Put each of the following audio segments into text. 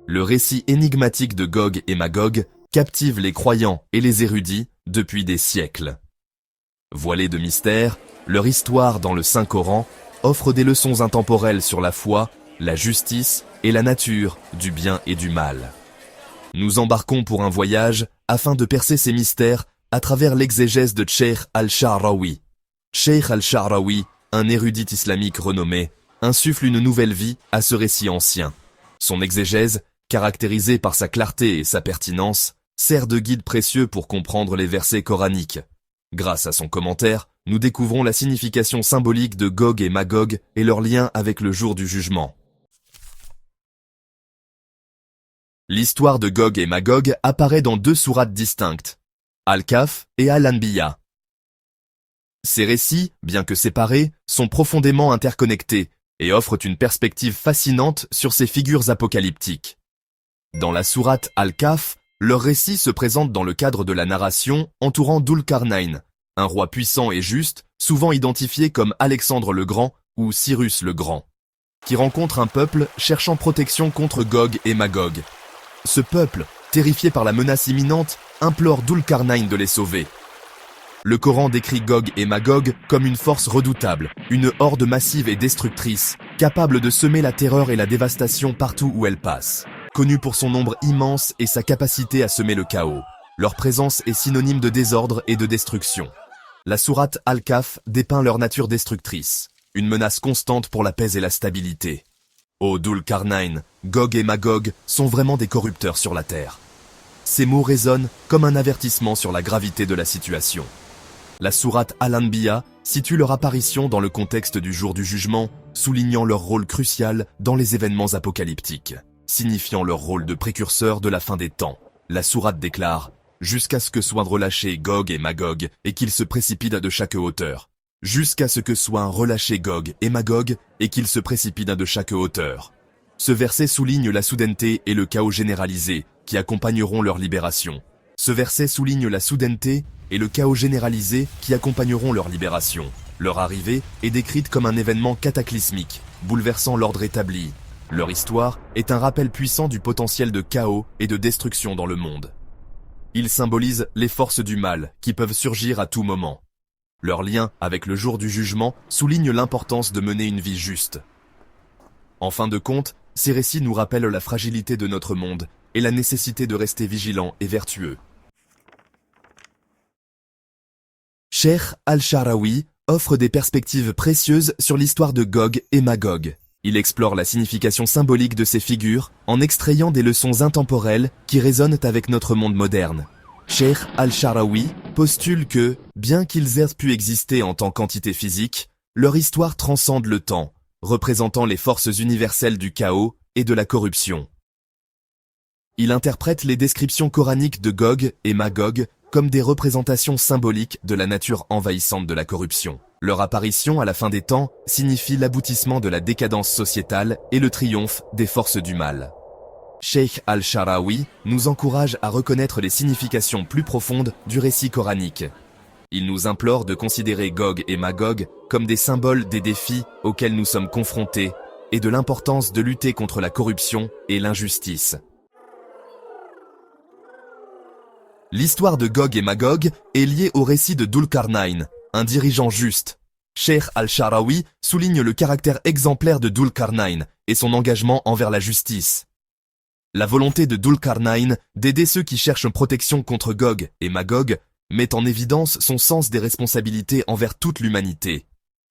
Le récit énigmatique de Gog et Magog captive les croyants et les érudits depuis des siècles. Voilés de mystère, leur histoire dans le Saint-Coran offre des leçons intemporelles sur la foi, la justice et la nature du bien et du mal. Nous embarquons pour un voyage afin de percer ces mystères à travers l'exégèse de Cheikh al-Sha'rawi. Cheikh al-Sha'rawi, un érudit islamique renommé, insuffle une nouvelle vie à ce récit ancien. Son exégèse, caractérisée par sa clarté et sa pertinence, sert de guide précieux pour comprendre les versets coraniques. Grâce à son commentaire, nous découvrons la signification symbolique de Gog et Magog et leur lien avec le jour du jugement. L'histoire de Gog et Magog apparaît dans deux sourates distinctes, Al-Kahf et Al-Anbiya. Ces récits, bien que séparés, sont profondément interconnectés et offrent une perspective fascinante sur ces figures apocalyptiques. Dans la sourate Al-Kahf, leur récit se présente dans le cadre de la narration entourant Dhul-Qarnayn, un roi puissant et juste, souvent identifié comme Alexandre le Grand ou Cyrus le Grand, qui rencontre un peuple cherchant protection contre Gog et Magog. Ce peuple, terrifié par la menace imminente, implore Dhul-Qarnayn de les sauver. Le Coran décrit Gog et Magog comme une force redoutable, une horde massive et destructrice, capable de semer la terreur et la dévastation partout où elle passe. Connue pour son nombre immense et sa capacité à semer le chaos, leur présence est synonyme de désordre et de destruction. La sourate Al-Kahf dépeint leur nature destructrice, une menace constante pour la paix et la stabilité. Ô Dhul-Qarnayn, Gog et Magog sont vraiment des corrupteurs sur la terre. Ces mots résonnent comme un avertissement sur la gravité de la situation. La sourate Al-Anbiya situe leur apparition dans le contexte du jour du jugement, soulignant leur rôle crucial dans les événements apocalyptiques, signifiant leur rôle de précurseur de la fin des temps. La sourate déclare « Jusqu'à ce que soient relâchés Gog et Magog et qu'ils se précipitent de chaque hauteur. Jusqu'à ce que soient relâchés Gog et Magog et qu'ils se précipitent de chaque hauteur. » Ce verset souligne la soudaineté et le chaos généralisé qui accompagneront leur libération. Ce verset souligne la soudaineté et le chaos généralisé qui accompagneront leur libération. Leur arrivée est décrite comme un événement cataclysmique, bouleversant l'ordre établi. Leur histoire est un rappel puissant du potentiel de chaos et de destruction dans le monde. Ils symbolisent les forces du mal qui peuvent surgir à tout moment. Leur lien avec le jour du jugement souligne l'importance de mener une vie juste. En fin de compte, ces récits nous rappellent la fragilité de notre monde et la nécessité de rester vigilant et vertueux. Cheikh al-Sha'rawi offre des perspectives précieuses sur l'histoire de Gog et Magog. Il explore la signification symbolique de ces figures en extrayant des leçons intemporelles qui résonnent avec notre monde moderne. Cheikh al-Sha'rawi postule que, bien qu'ils aient pu exister en tant qu'entité physique, leur histoire transcende le temps, représentant les forces universelles du chaos et de la corruption. Il interprète les descriptions coraniques de Gog et Magog comme des représentations symboliques de la nature envahissante de la corruption. Leur apparition à la fin des temps signifie l'aboutissement de la décadence sociétale et le triomphe des forces du mal. Cheikh al-Sha'rawi nous encourage à reconnaître les significations plus profondes du récit coranique. Il nous implore de considérer Gog et Magog comme des symboles des défis auxquels nous sommes confrontés et de l'importance de lutter contre la corruption et l'injustice. L'histoire de Gog et Magog est liée au récit de Dhul-Qarnayn, un dirigeant juste. Cheikh al-Sha'rawi souligne le caractère exemplaire de Dhul-Qarnayn et son engagement envers la justice. La volonté de Dhul-Qarnayn d'aider ceux qui cherchent protection contre Gog et Magog met en évidence son sens des responsabilités envers toute l'humanité.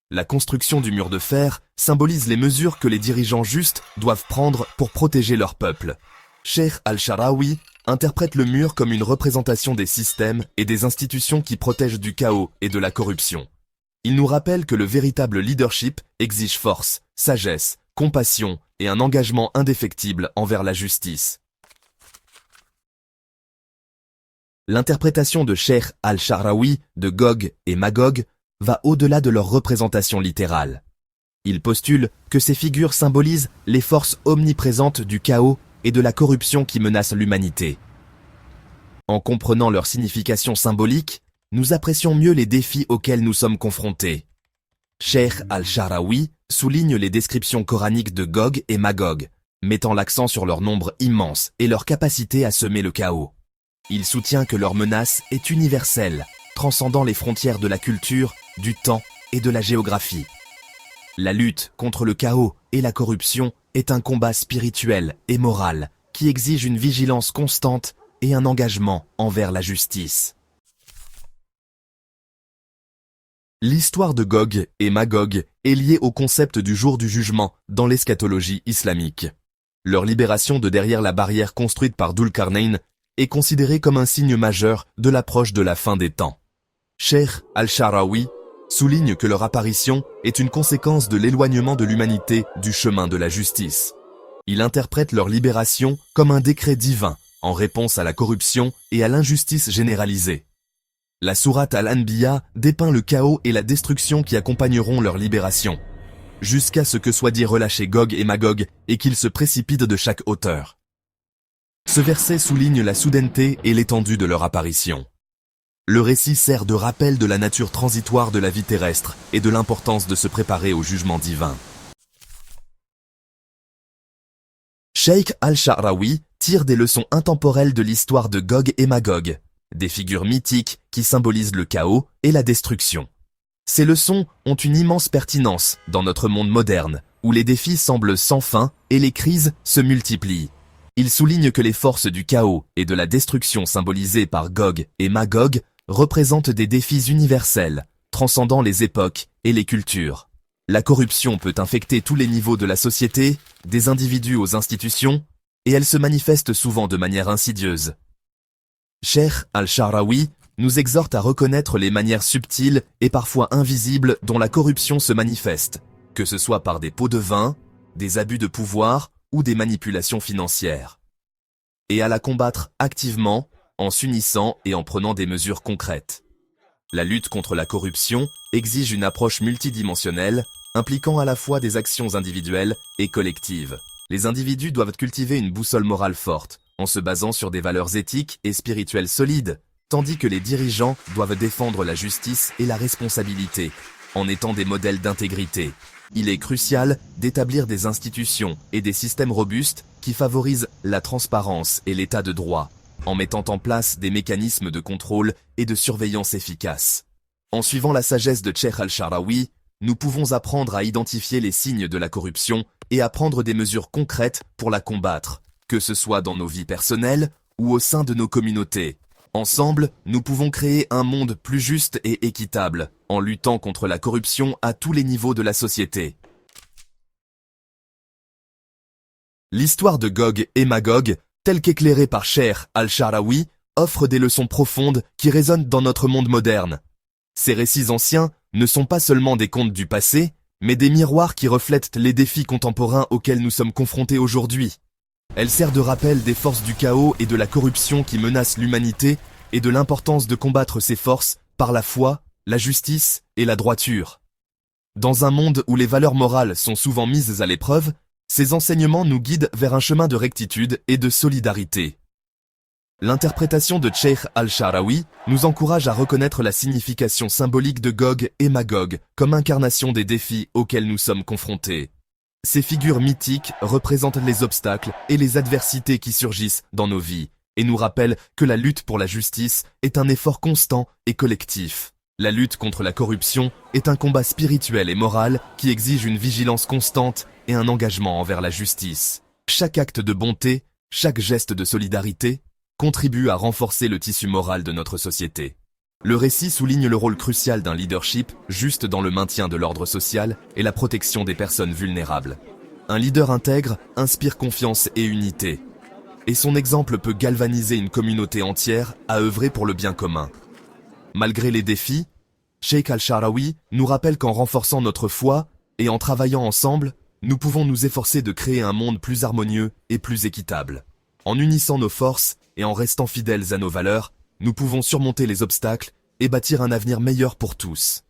La construction du mur de fer symbolise les mesures que les dirigeants justes doivent prendre pour protéger leur peuple. Cheikh al-Sha'rawi interprète le mur comme une représentation des systèmes et des institutions qui protègent du chaos et de la corruption. Il nous rappelle que le véritable leadership exige force, sagesse, compassion et un engagement indéfectible envers la justice. L'interprétation de Cheikh al-Sha'rawi de Gog et Magog va au-delà de leur représentation littérale. Il postule que ces figures symbolisent les forces omniprésentes du chaos et de la corruption qui menacent l'humanité. En comprenant leur signification symbolique, nous apprécions mieux les défis auxquels nous sommes confrontés. Cheikh al-Sha'rawi souligne les descriptions coraniques de Gog et Magog mettant l'accent sur leur nombre immense et leur capacité à semer le chaos. Il soutient que leur menace est universelle, transcendant les frontières de la culture, du temps et de la géographie. La lutte contre le chaos et la corruption est un combat spirituel et moral qui exige une vigilance constante et un engagement envers la justice. L'histoire de Gog et Magog est liée au concept du jour du jugement dans l'eschatologie islamique. Leur libération de derrière la barrière construite par Dhul-Qarnayn est considérée comme un signe majeur de l'approche de la fin des temps. Cheikh al-Sha'rawi souligne que leur apparition est une conséquence de l'éloignement de l'humanité du chemin de la justice. Il interprète leur libération comme un décret divin en réponse à la corruption et à l'injustice généralisée. La sourate Al-Anbiya dépeint le chaos et la destruction qui accompagneront leur libération, jusqu'à ce que soit dit relâcher Gog et Magog et qu'ils se précipitent de chaque hauteur. Ce verset souligne la soudaineté et l'étendue de leur apparition. Le récit sert de rappel de la nature transitoire de la vie terrestre et de l'importance de se préparer au jugement divin. Cheikh al-Sha'rawi tire des leçons intemporelles de l'histoire de Gog et Magog, des figures mythiques qui symbolisent le chaos et la destruction. Ces leçons ont une immense pertinence dans notre monde moderne, où les défis semblent sans fin et les crises se multiplient. Il souligne que les forces du chaos et de la destruction symbolisées par Gog et Magog représentent des défis universels, transcendant les époques et les cultures. La corruption peut infecter tous les niveaux de la société, des individus aux institutions, et elle se manifeste souvent de manière insidieuse. Cheikh al-Sha'rawi nous exhorte à reconnaître les manières subtiles et parfois invisibles dont la corruption se manifeste, que ce soit par des pots de vin, des abus de pouvoir ou des manipulations financières, et à la combattre activement en s'unissant et en prenant des mesures concrètes. La lutte contre la corruption exige une approche multidimensionnelle, impliquant à la fois des actions individuelles et collectives. Les individus doivent cultiver une boussole morale forte, en se basant sur des valeurs éthiques et spirituelles solides, tandis que les dirigeants doivent défendre la justice et la responsabilité, en étant des modèles d'intégrité. Il est crucial d'établir des institutions et des systèmes robustes qui favorisent la transparence et l'état de droit, en mettant en place des mécanismes de contrôle et de surveillance efficaces. En suivant la sagesse de Cheikh al-Sha'rawi, nous pouvons apprendre à identifier les signes de la corruption et à prendre des mesures concrètes pour la combattre, que ce soit dans nos vies personnelles ou au sein de nos communautés. Ensemble, nous pouvons créer un monde plus juste et équitable, en luttant contre la corruption à tous les niveaux de la société. L'histoire de Gog et Magog, telle qu'éclairée par Cheikh al-Sha'rawi, offre des leçons profondes qui résonnent dans notre monde moderne. Ces récits anciens ne sont pas seulement des contes du passé, mais des miroirs qui reflètent les défis contemporains auxquels nous sommes confrontés aujourd'hui. Elle sert de rappel des forces du chaos et de la corruption qui menacent l'humanité et de l'importance de combattre ces forces par la foi, la justice et la droiture. Dans un monde où les valeurs morales sont souvent mises à l'épreuve, ces enseignements nous guident vers un chemin de rectitude et de solidarité. L'interprétation de Cheikh al-Sha'rawi nous encourage à reconnaître la signification symbolique de Gog et Magog comme incarnation des défis auxquels nous sommes confrontés. Ces figures mythiques représentent les obstacles et les adversités qui surgissent dans nos vies et nous rappellent que la lutte pour la justice est un effort constant et collectif. La lutte contre la corruption est un combat spirituel et moral qui exige une vigilance constante et un engagement envers la justice. Chaque acte de bonté, chaque geste de solidarité contribue à renforcer le tissu moral de notre société. Le récit souligne le rôle crucial d'un leadership juste dans le maintien de l'ordre social et la protection des personnes vulnérables. Un leader intègre inspire confiance et unité, et son exemple peut galvaniser une communauté entière à œuvrer pour le bien commun. Malgré les défis, Cheikh al-Sha'rawi nous rappelle qu'en renforçant notre foi et en travaillant ensemble, nous pouvons nous efforcer de créer un monde plus harmonieux et plus équitable. En unissant nos forces et en restant fidèles à nos valeurs, nous pouvons surmonter les obstacles et bâtir un avenir meilleur pour tous.